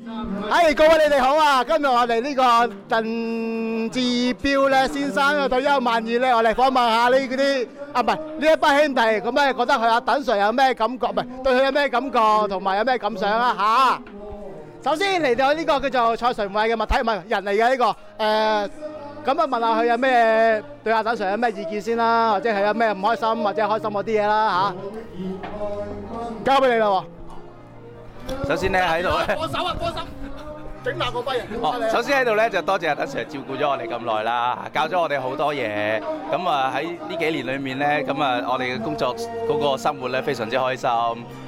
各位你哋好啊！今日我哋呢個鄧志彪咧先生嘅退休晚宴咧，我哋訪問下呢啲唔係呢一班兄弟，咁咧覺得佢阿鄧 Sir 有咩感覺？唔係對佢有咩感覺，同埋有咩感想啊？嚇！首先嚟到呢個叫做蔡純偉嘅物體，唔係人嚟嘅呢個咁啊問下佢有咩對阿鄧 Sir 有咩意見先啦，或者係有咩唔開心或者開心嗰啲嘢啦嚇。交俾你啦喎！首先咧喺度咧，幫手，整爛個跛人。首先喺度咧就多謝阿鄧 Sir 照顧咗我哋咁耐啦，教咗我哋好多嘢。咁啊喺呢幾年裏面咧，咁啊我哋嘅工作嗰個生活咧非常之開心。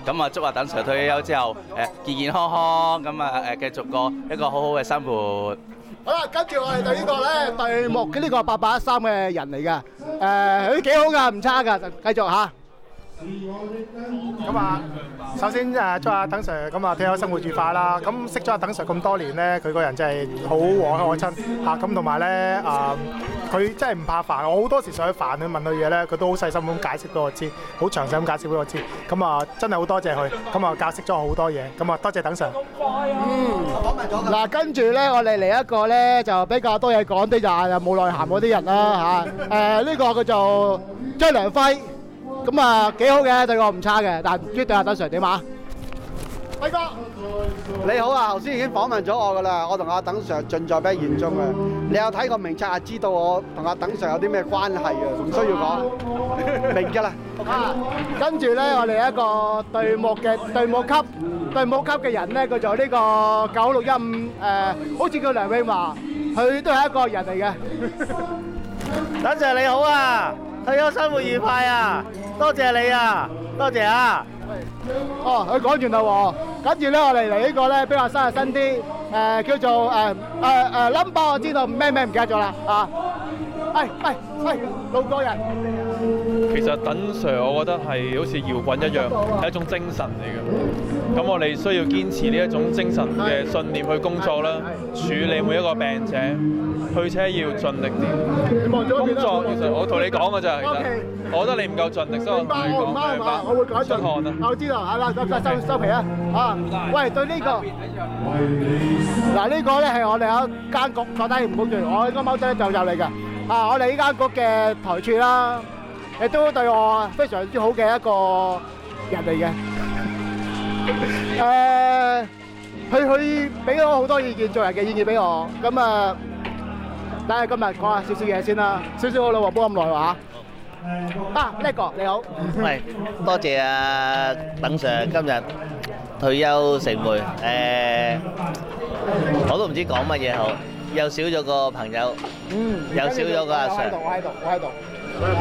咁啊祝阿鄧 Sir 退休之後健健康康，咁啊繼續過一個好好嘅生活。好啦，跟住我哋對呢個咧對目嘅呢個8813嘅人嚟嘅，佢都幾好㗎，唔差㗎，繼續嚇。咁啊，首先祝阿鄧 Sir 咁啊退休生活愉快啦。咁識咗阿鄧 Sir 咁多年咧，佢個人真係好和藹可親嚇。咁同埋咧佢真係唔怕煩。我好多時上去煩佢問佢嘢咧，佢都好細心咁解釋俾我知，好詳細咁解釋俾我知。咁啊，真係好多謝佢。咁啊，教識咗我好多嘢。咁啊，多謝鄧 Sir。嗱，跟住咧，我哋嚟一個咧就比較多嘢講啲就冇內涵嗰啲人啦嚇。呢個叫做張良輝。咁啊幾好嘅，對我唔差嘅，但唔知對阿鄧 Sir 點啊？輝哥，你好啊！頭先已經訪問咗我㗎啦，我同阿鄧 Sir 盡在不言中嘅。你有睇過名冊啊？知道我同阿鄧 Sir 有啲咩關係啊？唔需要講，明㗎啦。跟住咧，我哋一個隊目級嘅人咧，叫做呢個9615，好似叫梁永華，佢都係一個人嚟嘅。鄧 Sir 你好啊！退休生活愉快啊！多謝你啊！多謝啊！佢講完啦喎，跟住咧我哋嚟呢個咧比較新啲，叫做number 我知道咩唔記得咗啦啊！喂，路過人。其實鄧 Sir 我覺得係好似搖滾一樣，係一種精神嚟嘅。咁我哋需要堅持呢一種精神嘅信念去工作啦，處理每一個病者。去車要盡力啲，工作其實我同你講嘅咋，其實我覺得你唔夠盡力，所以我同你講明白。我會改進。出汗啊！我知道，係啦，收皮啊！喂，對呢個，嗱呢個咧係我哋有一間局坐低唔好住，我呢個貓仔就入嚟嘅。我哋呢間局嘅台柱啦，亦都對我非常之好嘅一個人嚟嘅。佢俾咗好多意見，做人嘅意見俾我，咁啊。等下今日講下少少嘢先啦，少少好啦喎，冇咁耐喎嚇。叻哥你好，係多謝啊鄧 Sir 今日退休成回，我都唔知講乜嘢好，又少咗個朋友，又少咗個阿 Sir。我喺度。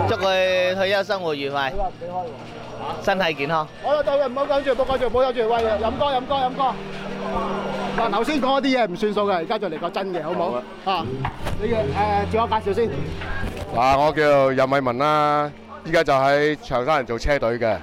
祝佢退休生活愉快，身體健康。好啦，到啦，唔好講住，喂，飲歌。嗱，頭先講嗰啲嘢唔算數嘅，而家就嚟個真嘅，好唔好？你嘅自我介紹先。嗱，我叫任偉文啦，依家就喺長沙人做車隊嘅，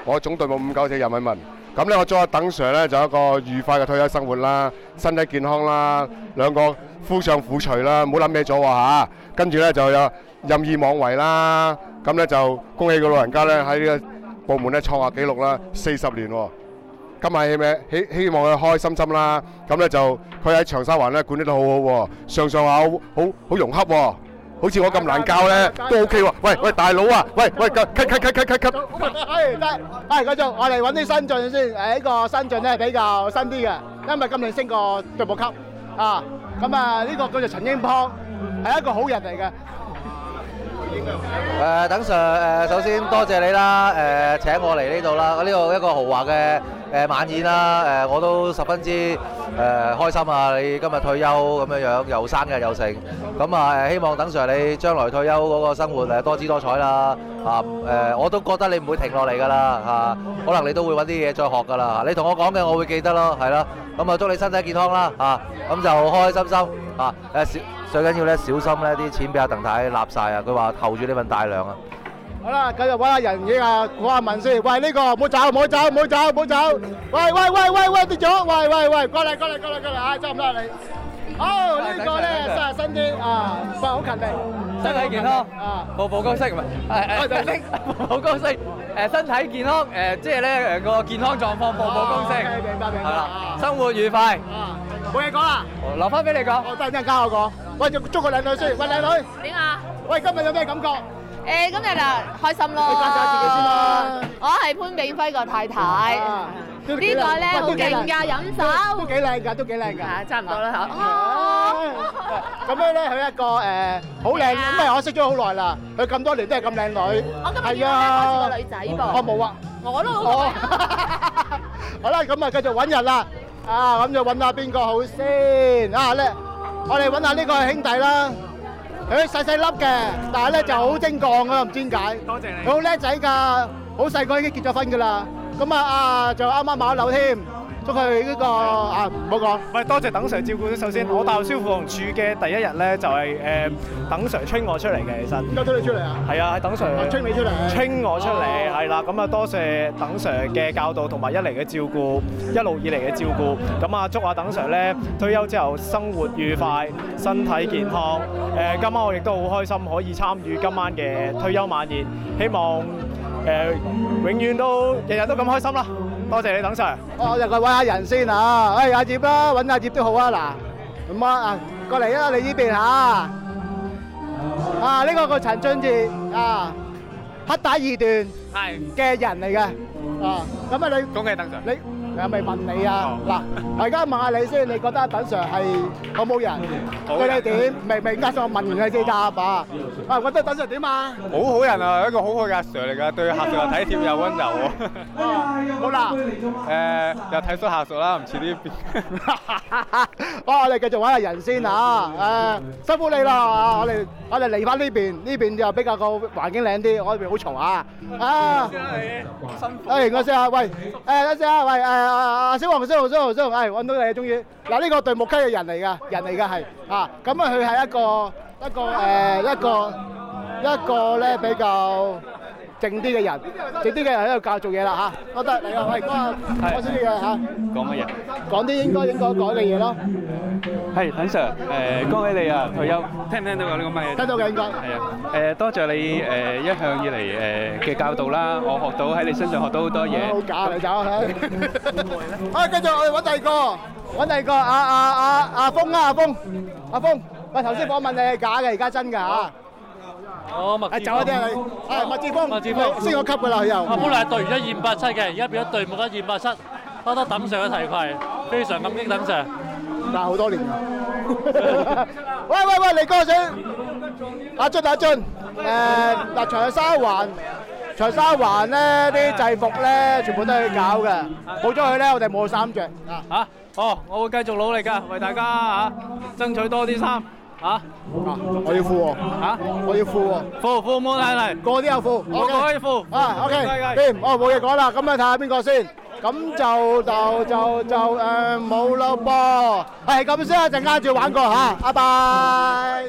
我總隊務594任偉文。咁咧，我祝阿鄧 Sir 咧就一個愉快嘅退休生活啦，身體健康啦，兩個夫唱婦隨啦，唔好諗嘢咗喎嚇。跟住咧就有任意妄為啦，咁咧就恭喜個老人家咧喺呢個部門咧創下紀錄啦，40年喎。今日希望佢開開心心啦，咁咧就佢喺長沙灣咧管理得好好喎，上下好融洽喎，好似我咁難教咧都 OK 喎。喂，大佬啊，喂，cut。繼續，我哋揾啲新進先。呢個新進咧比較新啲嘅，因為今年升過隊部級啊。咁啊，呢個叫做陳英邦，係一個好人嚟嘅。鄧 Sir 首先多謝你啦，請我嚟呢度啦，呢個一個豪華嘅晚宴啦，我都十分之開心啊！你今日退休咁樣又生日又成，咁啊希望鄧 Sir 你將來退休嗰個生活多姿多彩啦，我都覺得你唔會停落嚟㗎啦，可能你都會揾啲嘢再學㗎啦，你同我講嘅我會記得咯，係啦，咁啊祝你身體健康啦，咁就開開心心最緊要咧小心咧啲錢俾阿鄧太立曬啊！佢話候住呢份大糧啊！好啦，繼續揾下人影啊，講下問先。喂，呢個唔好走！喂，跌咗！喂，過嚟，差唔多你。好，呢個咧新啲啊，好勤力，身體健康步步高升，唔係步步高升，身體健康即係咧個健康狀況步步高升，明白，係啦，生活愉快，冇嘢講啦，留翻俾你講。我等陣交我講。喂，捉個靚女先。喂，靚女。點啊？喂，今日有咩感覺？今日就開心咯。你介紹下自己先啦。我係潘炳輝個太太。呢個咧好勁㗎，飲酒。都幾靚㗎，都幾靚㗎。差唔多啦嚇。咁樣咧，佢一個好靚，因為我識咗好耐啦。佢咁多年都係咁靚女。我今日見到咧開始個女仔噃。我冇啊。我都好。好啦，咁啊繼續揾人啦。啊，咁就揾下邊個好先。啊咧，我哋揾下呢個兄弟啦。佢細細粒嘅，但係咧就好精幹㗎，唔知點解。多謝你。佢好叻仔㗎，好細個已經結咗婚㗎啦。咁啊就啱啱買咗樓添。祝佢呢個唔好講。喂，多謝等 Sir 照顧。首先，我大學消防處嘅第一日咧，就係等 Sir train 我出嚟嘅。其實點解推你出嚟啊？係啊，係等 Sir train 你出嚟。train 我出嚟係啦。咁啊，多謝等 Sir 嘅教導同埋一嚟嘅照顧，一路以嚟嘅照顧。咁啊，祝阿等 Sir 咧退休之後生活愉快，身體健康。今晚我亦都好開心可以參與今晚嘅退休晚宴，希望永遠都日日都咁開心啦！多謝你，等 Sir。我就去揾下人先啊！阿葉啦，揾阿葉都好啊！嗱，咁啊過嚟啊！你呢邊啊！呢個個陳俊傑啊，黑帶二段嘅人嚟嘅啊！咁啊，你恭喜等 Sir。你係咪問你啊？嗱，我而家問下你先，你覺得等 Sir 係好冇人？對你點？未加上我問完佢先答啊！覺得等 Sir 點啊？好好人啊，一個好好嘅阿 Sir 嚟㗎，對客屬又體貼又溫柔喎。好啦，又體恤下屬啦，唔似呢邊。我哋繼續揾下人先啊！辛苦你啦！我哋嚟翻呢邊，呢邊就比較個環境靚啲，我呢邊好嘈啊！辛苦。我先啊，喂，等陣啊，喂，小黃，揾到你終於。嗱，呢個對木溪嘅人嚟㗎係啊，咁啊佢係一個咧比較靜啲嘅人喺度教做嘢啦嚇。覺得你喂講少啲嘢嚇。講乜嘢？講啲應該講嘅嘢咯。係，等 Sir，恭喜你啊退休，聽唔聽到啊呢個咪？聽到嘅應該。係啊，多謝你一向以嚟嘅教導啦，我學到喺你身上學到好多嘢。好假嚟走係。繼續我哋揾第二個，阿峰，喂頭先訪問你係假嘅，而家真㗎嚇。麥走一啲啊你，麥志峰，升咗級㗎啦佢又。我本來係隊員1.287嘅，而家變咗隊目1.287，多多等 Sir 嘅提攜，非常感激等 Sir。但係好多年。喂，嚟哥先，阿俊，嗱長沙灣咧啲制服咧全部都係佢搞嘅，冇咗佢咧我哋冇衫着。我會繼續努力㗎，為大家爭取多啲衫。我要褲喎。我要褲喎。褲冇問題，個個都有褲。個個可以褲。OK。掂，我冇嘢講啦，咁啊睇下邊個先。咁就冇咯噃。係咁先啊，陣間再玩過嚇，拜拜。